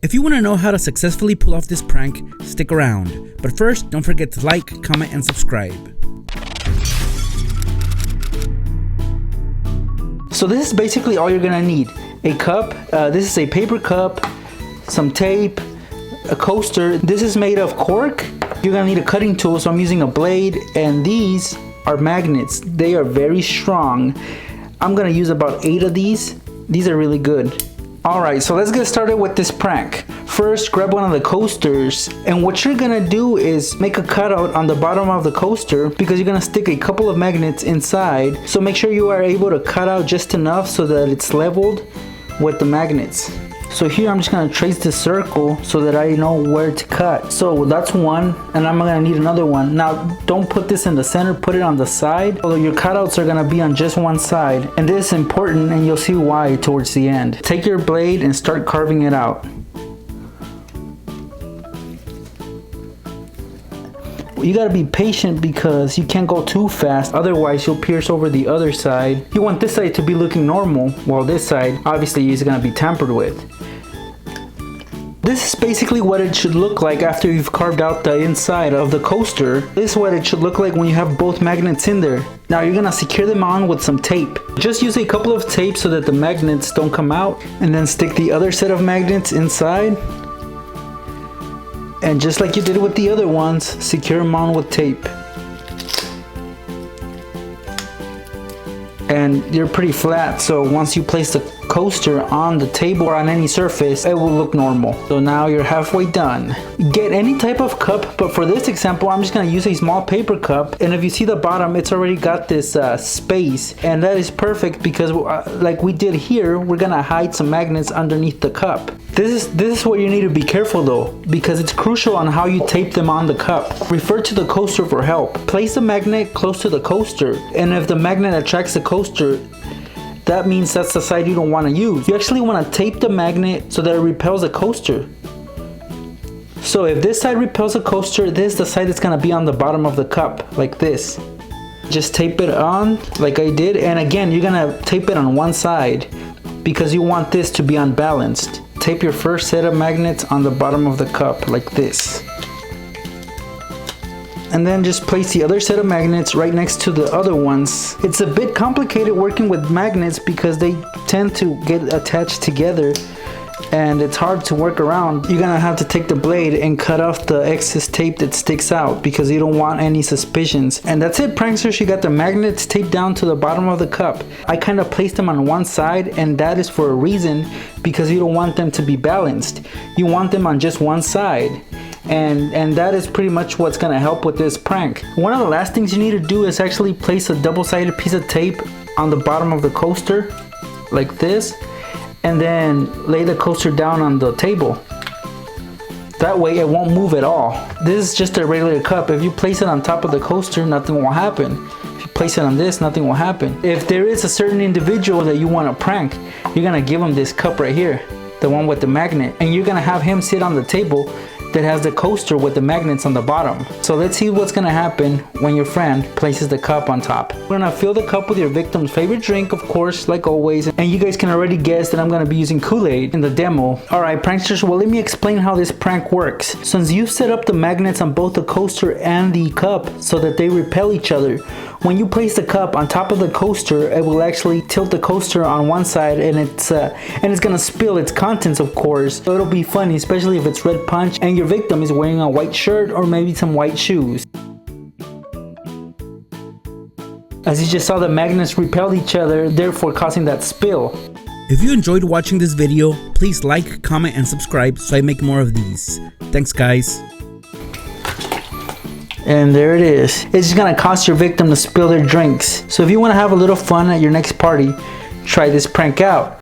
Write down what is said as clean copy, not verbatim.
If you want to know how to successfully pull off this prank, stick around. But first, don't forget to like, comment, and subscribe. So this is basically all you're gonna need. A cup, this is a paper cup, some tape, a coaster. This is made of cork. You're gonna need a cutting tool, so I'm using a blade, and these are magnets. They are very strong. I'm gonna use about 8 of these. These are really good. Alright, so let's get started with this prank. First, grab one of the coasters, and what you're gonna do is make a cutout on the bottom of the coaster because you're gonna stick a couple of magnets inside. So make sure you are able to cut out just enough so that it's leveled with the magnets. So here I'm just gonna trace the circle so that I know where to cut. So that's one, and I'm gonna need another one. Now don't put this in the center, put it on the side. Although your cutouts are gonna be on just one side. And this is important, and you'll see why towards the end. Take your blade and start carving it out. You gotta be patient because you can't go too fast, otherwise you'll pierce over the other side. You want this side to be looking normal, while this side obviously is gonna be tampered with. This is basically what it should look like after you've carved out the inside of the coaster. This is what it should look like when you have both magnets in there. Now you're gonna secure them on with some tape. Just use a couple of tapes so that the magnets don't come out, and then stick the other set of magnets inside. And just like you did with the other ones, secure them on with tape. And you're pretty flat, so once you place the coaster on the table or on any surface, it will look normal. So now you're halfway done. Get any type of cup, but for this example, I'm just gonna use a small paper cup. And if you see the bottom, it's already got this space, and that is perfect because like we did here, we're gonna hide some magnets underneath the cup. This is what you need to be careful though, because it's crucial on how you tape them on the cup. Refer to the coaster for help. Place the magnet close to the coaster, and if the magnet attracts the coaster, that means that's the side you don't want to use. You actually want to tape the magnet so that it repels the coaster. So if this side repels the coaster, this is the side that's going to be on the bottom of the cup, like this. Just tape it on like I did, and again you're going to tape it on one side because you want this to be unbalanced. Tape your first set of magnets on the bottom of the cup like this. And then just place the other set of magnets right next to the other ones. It's a bit complicated working with magnets because they tend to get attached together and it's hard to work around. You're gonna have to take the blade and cut off the excess tape that sticks out because you don't want any suspicions. And that's it, pranksters. You got the magnets taped down to the bottom of the cup. I kind of placed them on one side, and that is for a reason, because you don't want them to be balanced. You want them on just one side. And that is pretty much what's gonna help with this prank. One of the last things you need to do is actually place a double-sided piece of tape on the bottom of the coaster like this, and then lay the coaster down on the table. That way it won't move at all. This is just a regular cup. If you place it on top of the coaster, nothing will happen. If you place it on this, nothing will happen. If there is a certain individual that you want to prank, you're gonna give him this cup right here, the one with the magnet, and you're gonna have him sit on the table that has the coaster with the magnets on the bottom. So let's see what's gonna happen when your friend places the cup on top. We're gonna fill the cup with your victim's favorite drink, of course, like always, and you guys can already guess that I'm gonna be using Kool-Aid in the demo. Alright, pranksters, well, let me explain how this prank works. Since you've set up the magnets on both the coaster and the cup so that they repel each other, when you place the cup on top of the coaster, it will actually tilt the coaster on one side, and it's gonna spill its contents, of course. So it'll be funny, especially if it's red punch and your victim is wearing a white shirt or maybe some white shoes. As you just saw, the magnets repelled each other, therefore causing that spill. If you enjoyed watching this video, please like, comment, and subscribe so I make more of these. Thanks, guys. And there it is. It's just gonna cause your victim to spill their drinks. So if you wanna have a little fun at your next party, try this prank out.